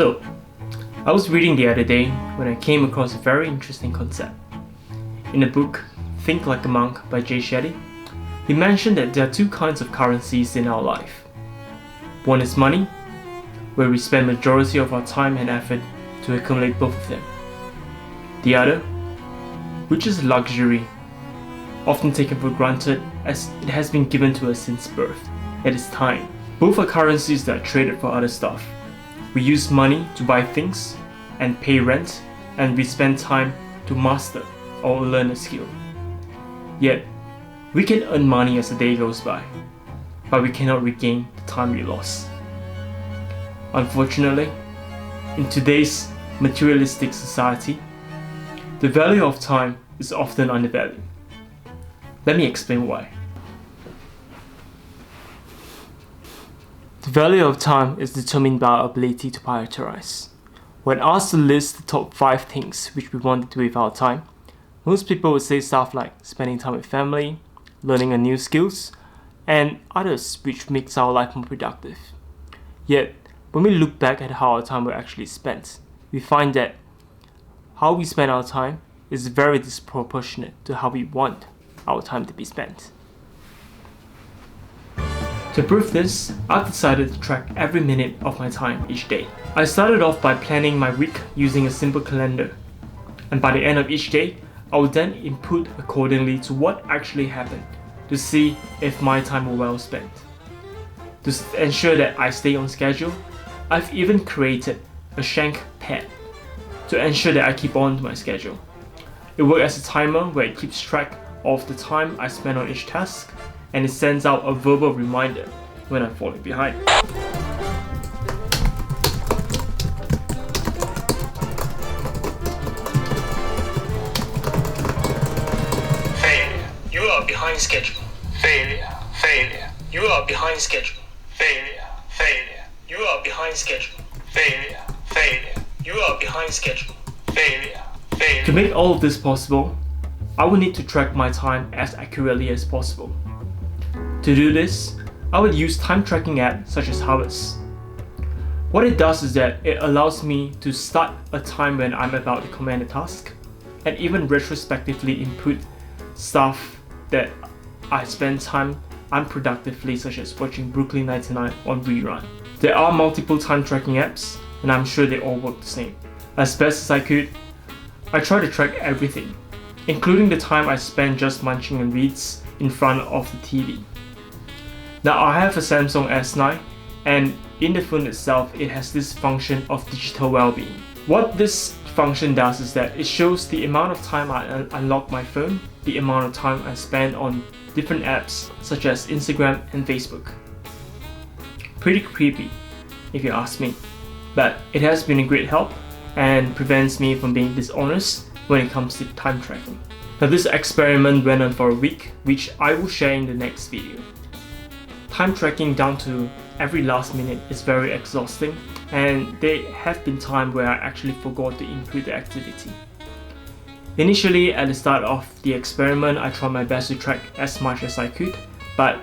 So, I was reading the other day when I came across a very interesting concept. In the book Think Like a Monk by Jay Shetty, he mentioned that there are two kinds of currencies in our life. One is money, where we spend majority of our time and effort to accumulate both of them. The other, which is luxury, often taken for granted as it has been given to us since birth. It is time. Both are currencies that are traded for other stuff. We use money to buy things and pay rent, and we spend time to master or learn a skill. Yet, we can earn money as the day goes by, but we cannot regain the time we lost. Unfortunately, in today's materialistic society, the value of time is often undervalued. Let me explain why. The value of time is determined by our ability to prioritize. When asked to list the top 5 things which we want to do with our time, most people would say stuff like spending time with family, learning a new skills, and others which makes our life more productive. Yet, when we look back at how our time was actually spent, we find that how we spend our time is very disproportionate to how we want our time to be spent. To prove this, I've decided to track every minute of my time each day. I started off by planning my week using a simple calendar, and by the end of each day, I would then input accordingly to what actually happened to see if my time was well spent. To ensure that I stay on schedule, I've even created a Shanq pad to ensure that I keep on to my schedule. It works as a timer where it keeps track of the time I spend on each task, and it sends out a verbal reminder when I'm falling behind. Failure. You are behind schedule. Failure. Failure. You are behind schedule. Failure. Failure. You are behind schedule. Failure. Failure. You are behind schedule. Failure. Failure. To make all of this possible, I will need to track my time as accurately as possible. To do this, I would use time tracking apps such as Harvest. What it does is that it allows me to start a time when I'm about to command a task, and even retrospectively input stuff that I spend time unproductively, such as watching Brooklyn 99 on rerun. There are multiple time tracking apps, and I'm sure they all work the same. As best as I could, I try to track everything, including the time I spend just munching on reads in front of the TV. Now I have a Samsung S9, and in the phone itself it has this function of digital well-being. What this function does is that it shows the amount of time I unlock my phone, the amount of time I spend on different apps such as Instagram and Facebook. Pretty creepy if you ask me, but it has been a great help and prevents me from being dishonest when it comes to time tracking. Now this experiment went on for a week, which I will share in the next video. Time tracking down to every last minute is very exhausting, and there have been times where I actually forgot to input the activity. Initially, at the start of the experiment, I tried my best to track as much as I could, but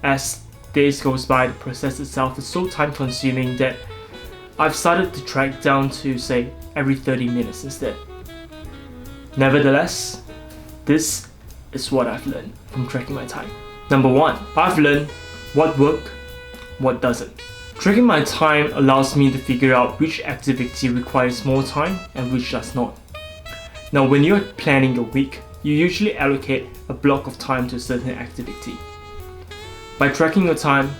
as days goes by, the process itself is so time consuming that I've started to track down to say every 30 minutes instead. Nevertheless, this is what I've learned from tracking my time. Number 1, I've learned what works, what doesn't. Tracking my time allows me to figure out which activity requires more time and which does not. Now when you're planning your week, you usually allocate a block of time to a certain activity. By tracking your time,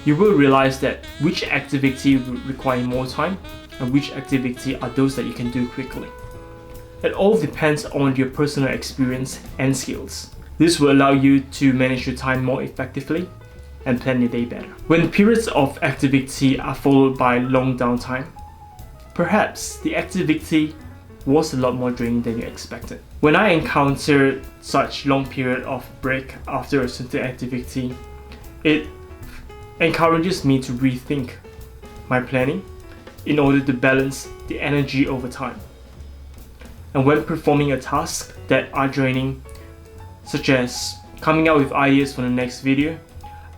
you will realize that which activity will require more time and which activity are those that you can do quickly. It all depends on your personal experience and skills. This will allow you to manage your time more effectively and plan your day better. When periods of activity are followed by long downtime, perhaps the activity was a lot more draining than you expected. When I encountered such long period of break after a certain activity, it encourages me to rethink my planning in order to balance the energy over time. And when performing a task that are draining, such as coming up with ideas for the next video,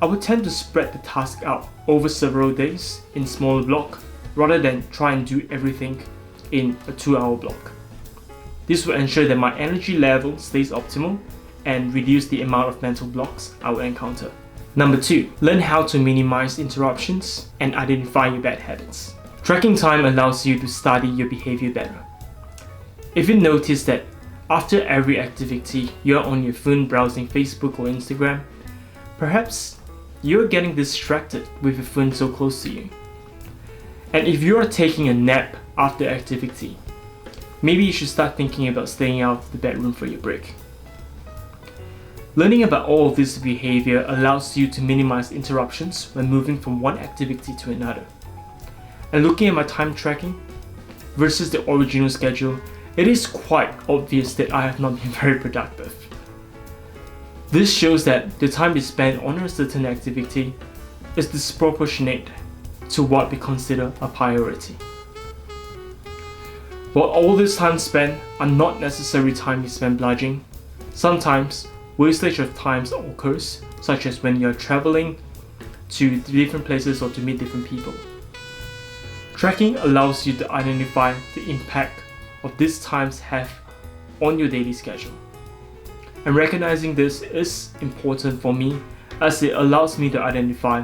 I would tend to spread the task out over several days in smaller blocks rather than try and do everything in a 2-hour block. This will ensure that my energy level stays optimal and reduce the amount of mental blocks I will encounter. Number 2, learn how to minimize interruptions and identify your bad habits. Tracking time allows you to study your behavior better. If you notice that after every activity you're on your phone browsing Facebook or Instagram, perhaps you're getting distracted with your phone so close to you. And if you're taking a nap after activity, maybe you should start thinking about staying out of the bedroom for your break. Learning about all of this behavior allows you to minimize interruptions when moving from one activity to another. And looking at my time tracking versus the original schedule, it is quite obvious that I have not been very productive. This shows that the time we spend on a certain activity is disproportionate to what we consider a priority. While all this time spent are not necessarily time we spend bludging, sometimes wastage of time occurs, such as when you're traveling to different places or to meet different people. Tracking allows you to identify the impact of these times have on your daily schedule. And recognizing this is important for me as it allows me to identify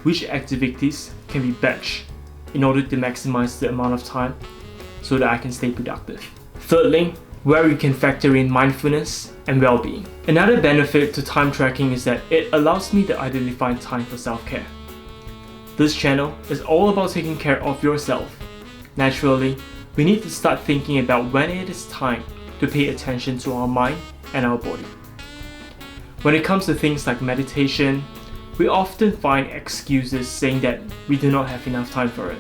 which activities can be batched in order to maximize the amount of time so that I can stay productive. Thirdly, where you can factor in mindfulness and well-being. Another benefit to time tracking is that it allows me to identify time for self-care. This channel is all about taking care of yourself. Naturally, we need to start thinking about when it is time to pay attention to our mind and our body. When it comes to things like meditation, we often find excuses saying that we do not have enough time for it.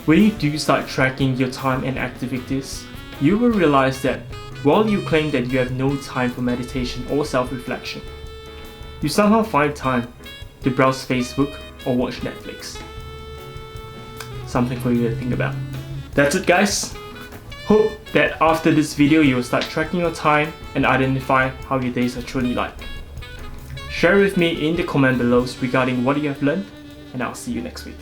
When you do start tracking your time and activities, you will realize that while you claim that you have no time for meditation or self-reflection, you somehow find time to browse Facebook or watch Netflix. Something for you to think about. That's it, guys. Hope that after this video you will start tracking your time and identify how your days are truly like. Share with me in the comment below regarding what you have learned, and I'll see you next week.